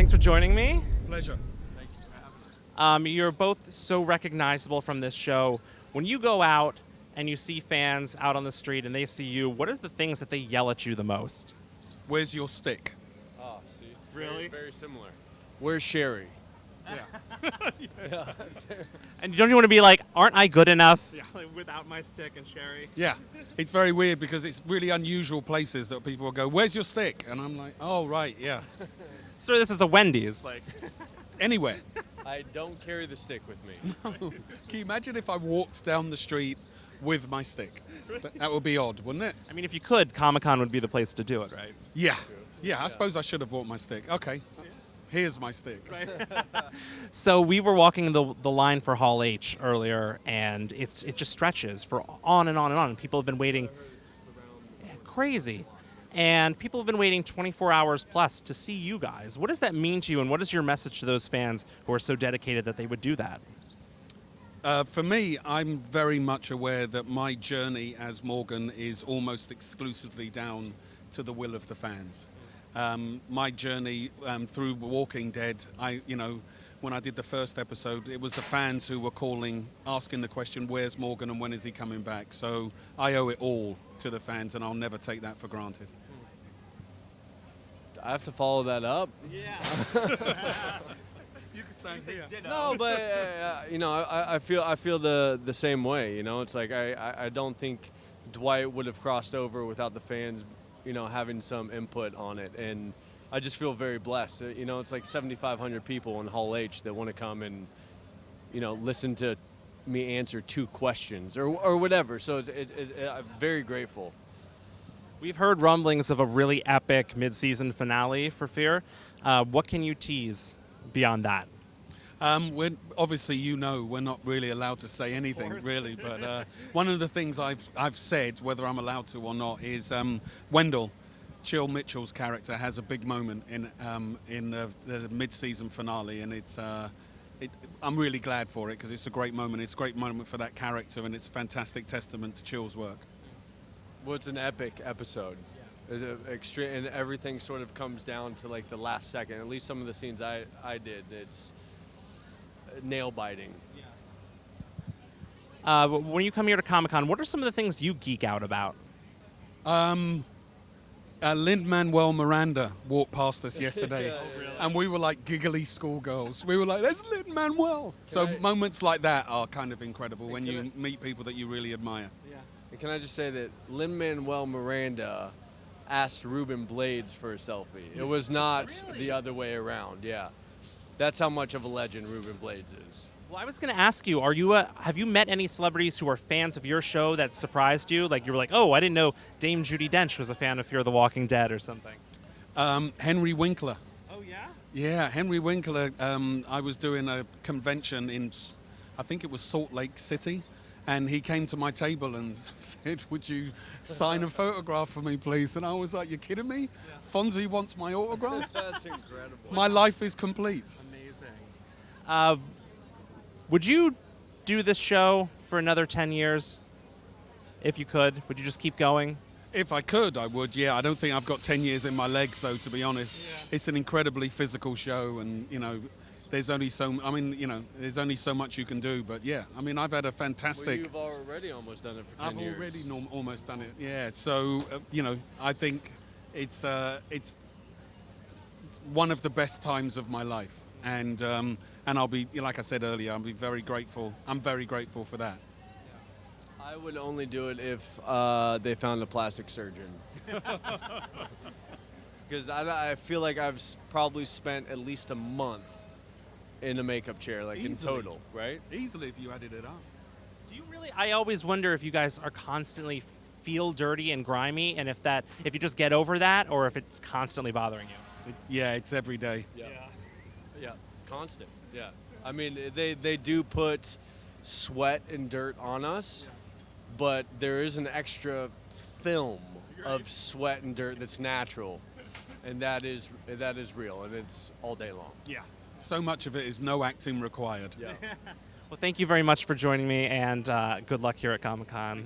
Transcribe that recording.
Thanks for joining me. Pleasure. Thank you for having us. You're both so recognizable from this show. When you go out and you see fans out on the street and they see you, what are the things that they yell at you the most? Where's your stick? Oh, see? Really? Very similar. Where's Sherry? Yeah. And don't you want to be like, aren't I good enough without my stick and Sherry? Yeah. It's very weird because it's really unusual places that people will go, where's your stick? And I'm like, oh, right, yeah. So this is a Wendy's. Like, Anywhere. I don't carry the stick with me. Can you imagine if I walked down the street with my stick? That would be odd, wouldn't it? I mean, if you could, Comic-Con would be the place to do it, right? Yeah. Yeah, I suppose I should have brought my stick. Okay. Here's my stick. So we were walking the line for Hall H earlier, and it just stretches for on and on and on. People have been waiting, crazy, and people have been waiting 24 hours plus to see you guys. What does that mean to you, and what is your message to those fans who are so dedicated that they would do that? For me, I'm very much aware that my journey as Morgan is almost exclusively down to the will of the fans. My journey through Walking Dead, when I did the first episode, it was the fans who were calling, asking the question, where's Morgan and when is he coming back? So I owe it all to the fans, and I'll never take that for granted. I have to follow that up. Yeah. You can stand here. No, but I feel the same way. You know, it's like I don't think Dwight would have crossed over without the fans, having some input on it, and I just feel very blessed. It's like 7,500 people in Hall H that want to come and listen to me answer 2 questions or whatever. So I'm very grateful. We've heard rumblings of a really epic mid-season finale for Fear. What can you tease beyond that? We're, obviously, we're not really allowed to say anything, really. But one of the things I've said, whether I'm allowed to or not, is Wendell, Chill Mitchell's character, has a big moment in the mid-season finale, and I'm really glad for it because it's a great moment. It's a great moment for that character, and it's a fantastic testament to Chill's work. Well, it's an epic episode. Extreme, and everything sort of comes down to like the last second. At least some of the scenes I did, it's nail biting. When you come here to Comic-Con, what are some of the things you geek out about? Lin-Manuel Miranda walked past us yesterday, and we were like giggly schoolgirls. We were like, "There's Lin-Manuel." So moments like that are kind of incredible when you meet people that you really admire. And can I just say that Lin-Manuel Miranda asked Ruben Blades for a selfie. It was not the other way around. Yeah, that's how much of a legend Ruben Blades is. Well, I was going to ask you, have you met any celebrities who are fans of your show that surprised you? Like you were like, oh, I didn't know Dame Judi Dench was a fan of Fear the Walking Dead or something. Henry Winkler. Oh, yeah? Yeah, Henry Winkler. I was doing a convention in, I think it was Salt Lake City. And he came to my table and said, would you sign a photograph for me, please? And I was like, you're kidding me? Yeah. Fonzie wants my autograph? That's incredible. My life is complete. Amazing. Would you do this show for another 10 years? If you could, would you just keep going? If I could, I would, yeah. I don't think I've got 10 years in my legs, though, to be honest. Yeah. It's an incredibly physical show, and, there's only there's only so much you can do. But yeah, I mean, I've had a fantastic. Well, you've already almost done it for 10 years. I've already almost done it. Yeah. So I think it's one of the best times of my life, and I'll be, like I said earlier, I'll be very grateful. I'm very grateful for that. I would only do it if they found a plastic surgeon. Because I feel like I've probably spent at least a month in a makeup chair, like Easily. in total, right? Easily, if you added it up. Do you really? I always wonder if you guys are constantly feel dirty and grimy, and if you just get over that, or if it's constantly bothering you. It's every day. Yeah, constant. Yeah, I mean they do put sweat and dirt on us, but there is an extra film of sweat and dirt that's natural, and that is real, and it's all day long. Yeah. So much of it is no acting required. Yeah. Well, thank you very much for joining me, and good luck here at Comic-Con.